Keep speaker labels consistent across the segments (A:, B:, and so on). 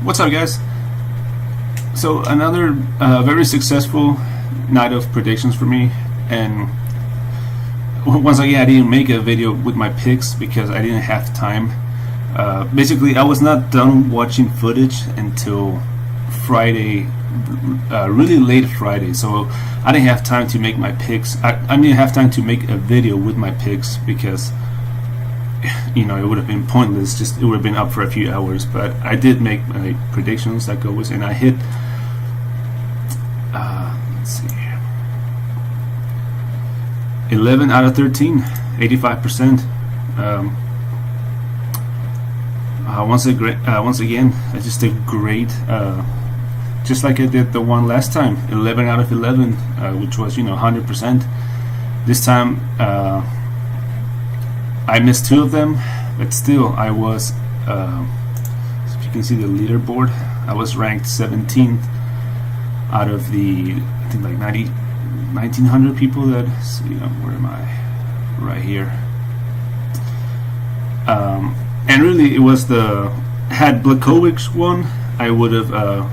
A: What's up, guys? So another very successful night of predictions for me, and once again I didn't make a video with my picks because I didn't have time. Basically, I was not done watching footage until Friday, really late Friday, so I didn't have time to make my picks. I didn't have time to make a video with my picks because it would have been pointless. Just it would have been up for a few hours. But I did make my predictions like always, and I hit. Let's see, 11 out of 13, 85%. Once again, I just did great. Just like I did the one last time, 11 out of 11, which was 100%. This time I missed 2 of them, but still I was, if you can see the leaderboard, I was ranked 17th out of the, I think like 1,900 people that, see, where am I? Right here. And really it was had Blachowicz won, I would have, I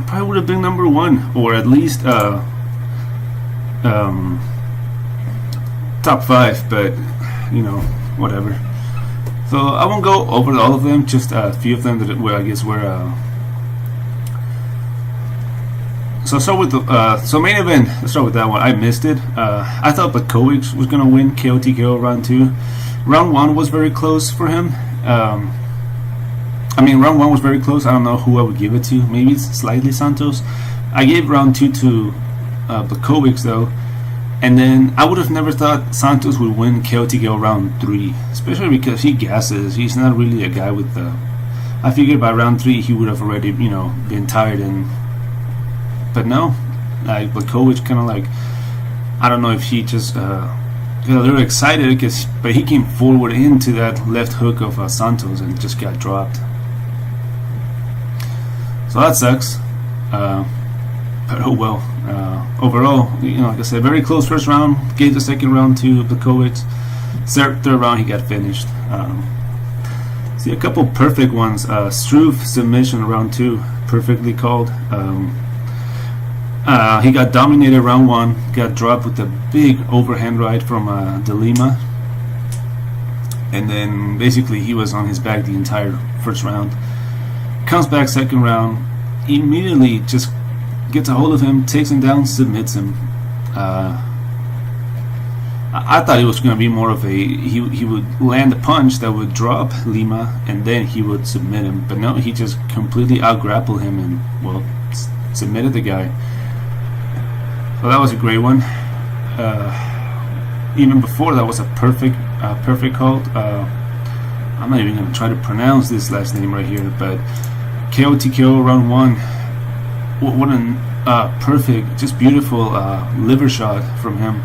A: probably would have been number 1, or at least top 5, but whatever. So I won't go over all of them, just a few of them that I guess were. So I'll start with the main event. Let's start with that one. I missed it. I thought Blachowicz was gonna win KO round 2. Round 1 was very close for him. Round 1 was very close. I don't know who I would give it to. Maybe it's slightly Santos. I gave round 2 to Blachowicz though. And then I would have never thought Santos would win KO round 3, especially because he gasses. He's not really a guy with the. I figured by round 3 he would have already, been tired but no, like Blachowicz kind of like, I don't know if he just got a little excited but he came forward into that left hook of Santos and just got dropped. So that sucks. But oh well. Overall, like I said, very close first round. Gave the second round to Blachowicz. Third round he got finished. See a couple perfect ones. Struve submission round 2, perfectly called. He got dominated round 1. Got dropped with a big overhand right from De Lima, and then basically he was on his back the entire first round. Comes back second round, immediately just gets a hold of him, takes him down, submits him. I thought it was going to be more of he would land a punch that would drop Lima and then he would submit him, but no, he just completely out-grappled him and submitted the guy. So that was a great one. Even before that was a perfect call. I'm not even going to try to pronounce this last name right here, but KO round 1. What a perfect, just beautiful liver shot from him.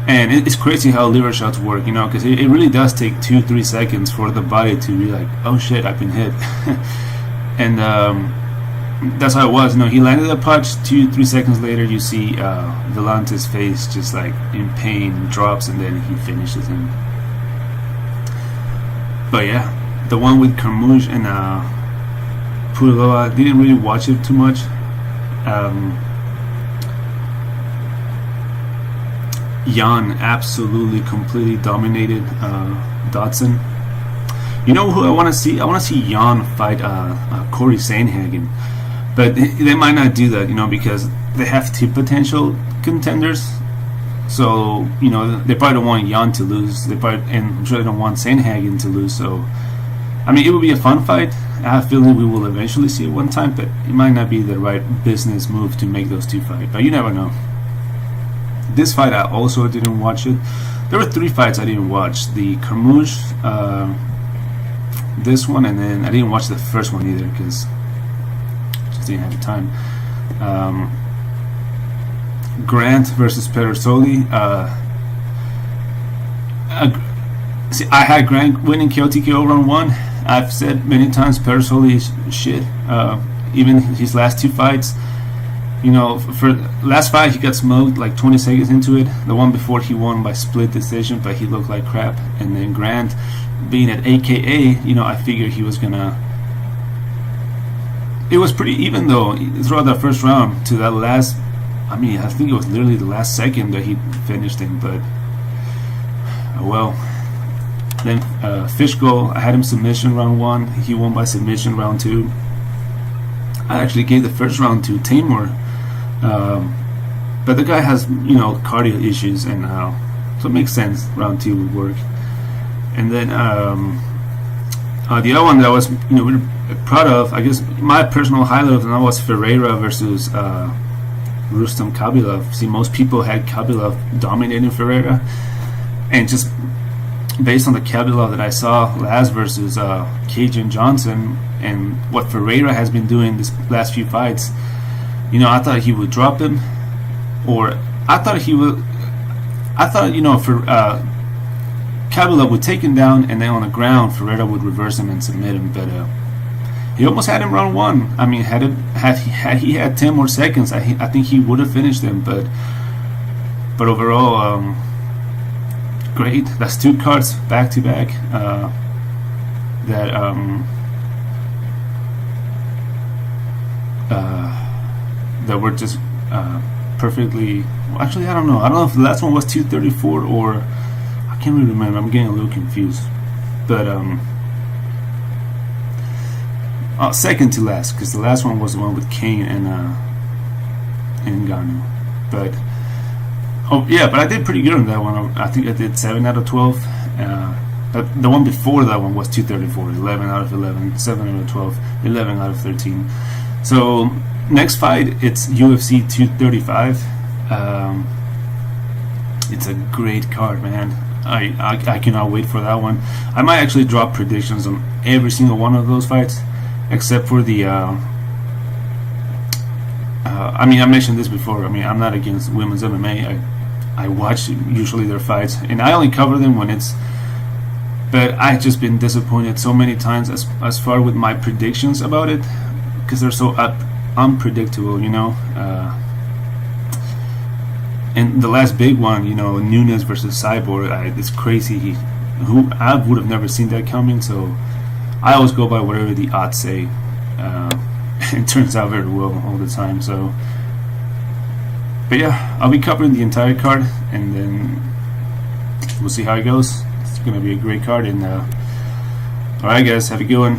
A: And it's crazy how liver shots work, because it really does take 2-3 seconds for the body to be like, oh shit, I've been hit. And that's how it was. He landed a punch. 2-3 seconds later, you see Villante's face just like in pain, drops, and then he finishes him. But yeah, the one with Carmouche and Puloa, didn't really watch it too much. Jan absolutely completely dominated Dodson. You know who I want to see? I want to see Jan fight Corey Sandhagen, but they might not do that, because they have 2 potential contenders. So they probably don't want Jan to lose. And I'm sure they don't want Sandhagen to lose. So it would be a fun fight. I have a feeling we will eventually see it one time, but it might not be the right business move to make those 2 fight. But you never know. This fight I also didn't watch it. There were 3 fights I didn't watch. The Carmouche, this one, and then I didn't watch the first one either because just didn't have the time. Grant versus Pedersoli. See, I had Grant winning KO round 1. I've said many times Pedersoli is shit. Even his last 2 fights, for last fight he got smoked like 20 seconds into it. The one before he won by split decision, but he looked like crap. And then Grant, being at AKA, I figured he was gonna it was pretty even though throughout that first round to that last. I mean, I think it was literally the last second that he finished him, but well. Then Fishgold, I had him submission round 1. He won by submission round 2. I actually gave the first round to Tamor, but the guy has cardio issues, and so it makes sense round 2 would work. And then the other one that I was really proud of, I guess my personal highlight of the night was Ferreira versus Rustam Khabilov. See, most people had Khabilov dominating Ferreira, and just based on the Khabilov that I saw last versus Cajun Johnson and what Ferreira has been doing this last few fights, I thought he would drop him, or I thought for Khabilov would take him down, and then on the ground Ferreira would reverse him and submit him, but he almost had him round 1. I mean, had he had 10 more seconds, I think he would have finished him, but overall, great. That's 2 cards back to back that were just perfectly. Well, actually, I don't know. I don't know if the last one was 234 or I can't really remember. I'm getting a little confused. But second to last, because the last one was the one with Kane and Ngannou. But but I did pretty good on that one. I think I did 7 out of 12. But the one before that one was 234, 11 out of 11, 7 out of 12, 11 out of 13. So next fight, it's UFC 235. It's a great card, man. I cannot wait for that one. I might actually drop predictions on every single one of those fights, except for the. I mean, I mentioned this before. I mean, I'm not against women's MMA. I watch usually their fights, and I only cover them when it's. But I've just been disappointed so many times as far with my predictions about it, because they're so unpredictable, And the last big one, Nunes versus Cyborg, it's crazy. I would have never seen that coming. So I always go by whatever the odds say. It turns out very well all the time. So, but yeah, I'll be covering the entire card, and then we'll see how it goes. It's gonna be a great card. And all right, guys, have a good one.